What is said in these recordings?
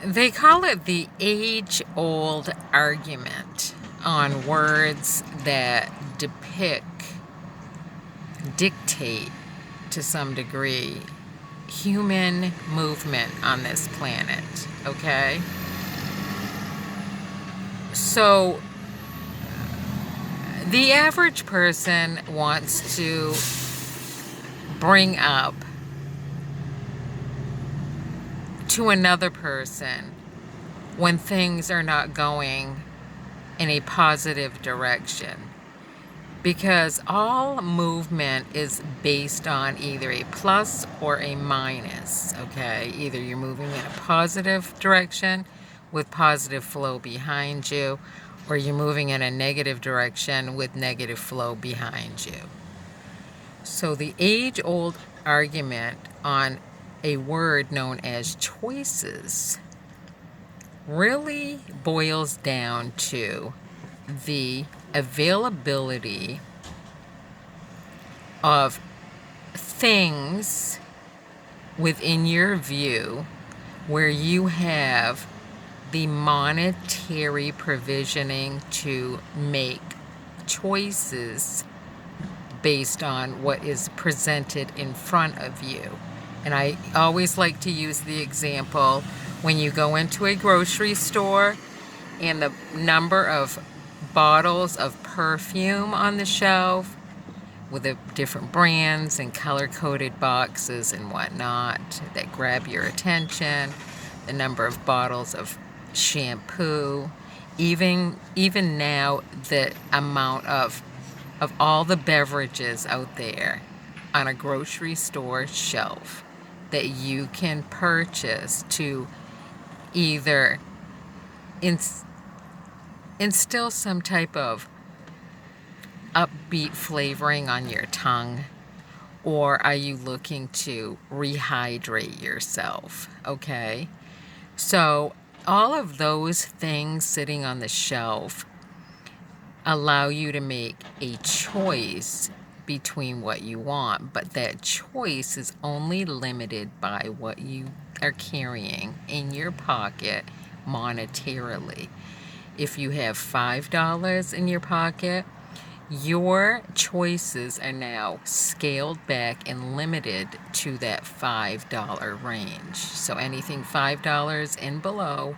They call it the age-old argument on words that dictate to some degree human movement on this planet, okay? So the average person wants to bring up to another person when things are not going in a positive direction, because all movement is based on either a plus or a minus, okay? Either you're moving in a positive direction with positive flow behind you, or you're moving in a negative direction with negative flow behind you. So the age-old argument on a word known as choices really boils down to the availability of things within your view where you have the monetary provisioning to make choices based on what is presented in front of you. And I always like to use the example when you go into a grocery store and the number of bottles of perfume on the shelf with the different brands and color-coded boxes and whatnot that grab your attention, the number of bottles of shampoo, even now the amount of all the beverages out there on a grocery store shelf that you can purchase to either instill some type of upbeat flavoring on your tongue, or are you looking to rehydrate yourself, okay? So all of those things sitting on the shelf allow you to make a choice between what you want, but that choice is only limited by what you are carrying in your pocket monetarily. If you have $5 in your pocket, your choices are now scaled back and limited to that $5 range. So anything $5 and below,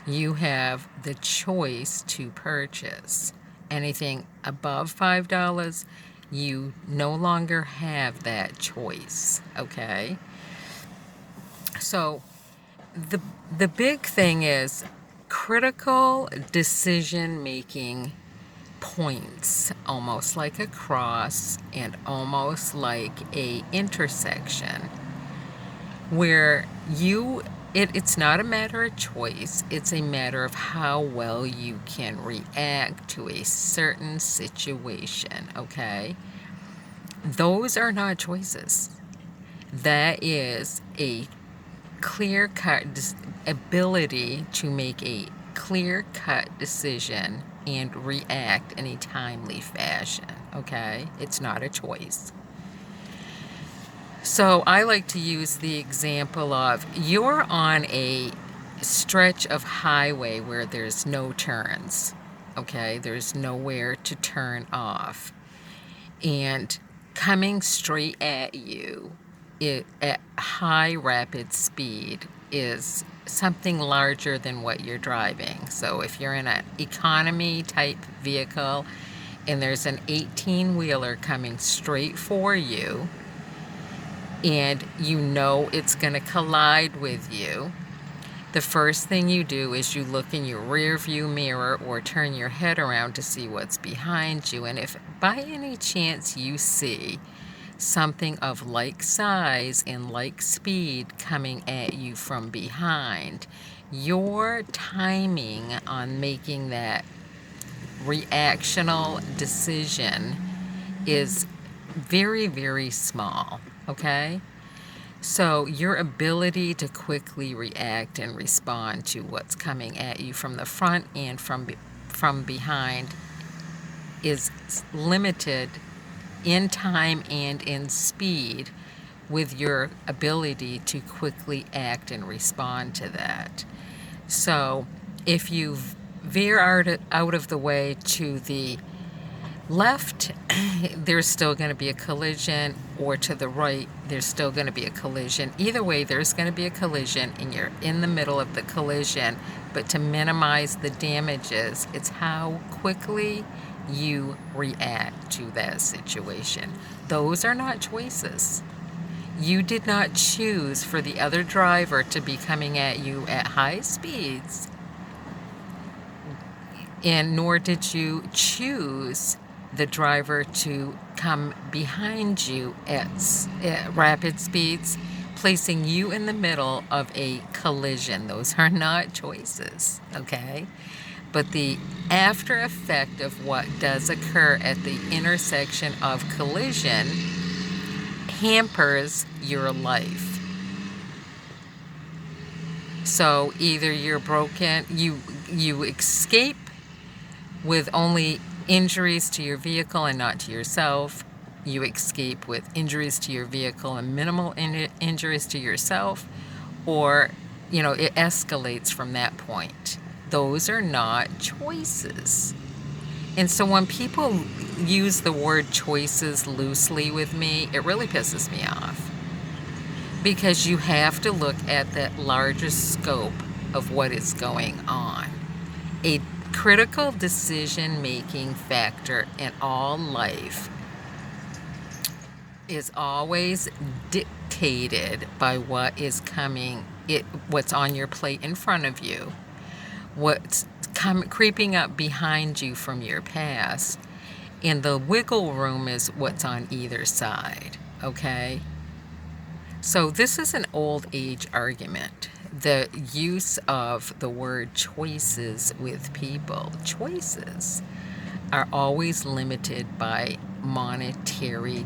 you have the choice to purchase. Anything above $5, you no longer have that choice, okay? So the big thing is critical decision-making points, almost like a cross and almost like a intersection, where it's not a matter of choice, it's a matter of how well you can react to a certain situation, okay? Those are not choices. That is a clear-cut ability to make a clear-cut decision and react in a timely fashion, okay? It's not a choice. So I like to use the example of you're on a stretch of highway where there's no turns, okay? There's nowhere to turn off. And coming straight at you at high rapid speed is something larger than what you're driving. So if you're in an economy type vehicle and there's an 18-wheeler coming straight for you and you know it's going to collide with you, the first thing you do is you look in your rear view mirror or turn your head around to see what's behind you. And if by any chance you see something of like size and like speed coming at you from behind, your timing on making that reactional decision is very, very small, okay? So your ability to quickly react and respond to what's coming at you from the front and from behind is limited in time and in speed with your ability to quickly act and respond to that. So if you veer out of the way to the left, there's still going to be a collision, or to the right, there's still going to be a collision. Either way, there's going to be a collision, and you're in the middle of the collision. But to minimize the damages, it's how quickly you react to that situation. Those are not choices. You did not choose for the other driver to be coming at you at high speeds, and nor did you choose the driver to come behind you at rapid speeds, placing you in the middle of a collision. Those are not choices, okay? But the after effect of what does occur at the intersection of collision hampers your life. So either you're broken, you escape with only injuries to your vehicle and not to yourself. You escape with injuries to your vehicle and minimal injuries to yourself, or it escalates from that point. Those are not choices. And so when people use the word choices loosely with me, it really pisses me off, because you have to look at the larger scope of what is going on. A critical decision-making factor in all life is always dictated by what is what's on your plate in front of you, what's creeping up behind you from your past, and the wiggle room is what's on either side, okay? So this is an old age argument. The use of the word choices with people. Choices are always limited by monetary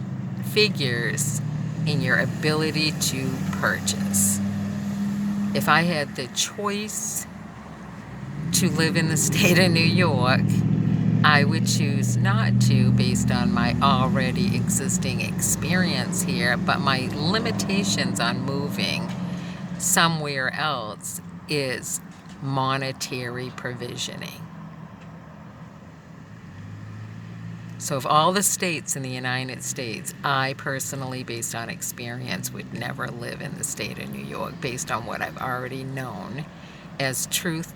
figures in your ability to purchase. If I had the choice to live in the state of New York, I would choose not to, based on my already existing experience here, but my limitations on moving somewhere else is monetary provisioning. So of all the states in the United States, I personally, based on experience, would never live in the state of New York, based on what I've already known as truth,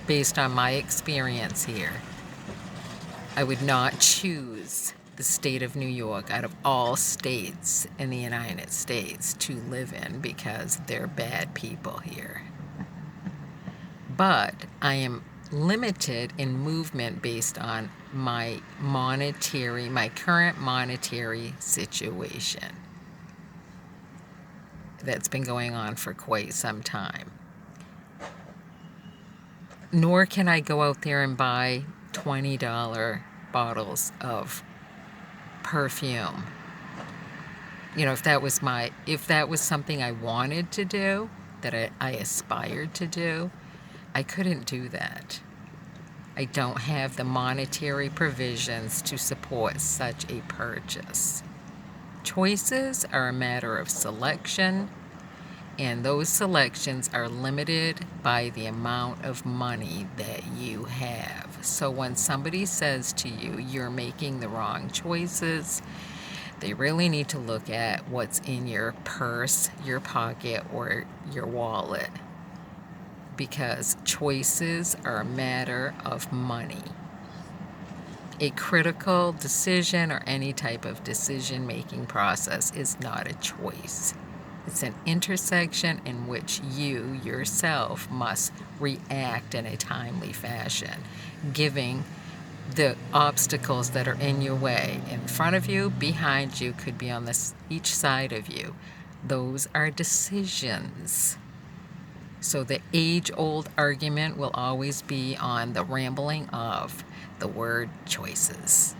based on my experience here. I would not choose the state of New York out of all states in the United States to live in, because they're bad people here. But I am limited in movement based on my current monetary situation that's been going on for quite some time. Nor can I go out there and buy $20 bottles of perfume. If that was something I wanted to do, that I aspired to do, I couldn't do that. I don't have the monetary provisions to support such a purchase. Choices are a matter of selection, and those selections are limited by the amount of money that you have. So when somebody says to you, you're making the wrong choices, they really need to look at what's in your purse, your pocket, or your wallet, because choices are a matter of money. A critical decision or any type of decision-making process is not a choice. It's an intersection in which you yourself must react in a timely fashion, giving the obstacles that are in your way, in front of you, behind you, could be on each side of you. Those are decisions. So the age-old argument will always be on the rambling of the word choices.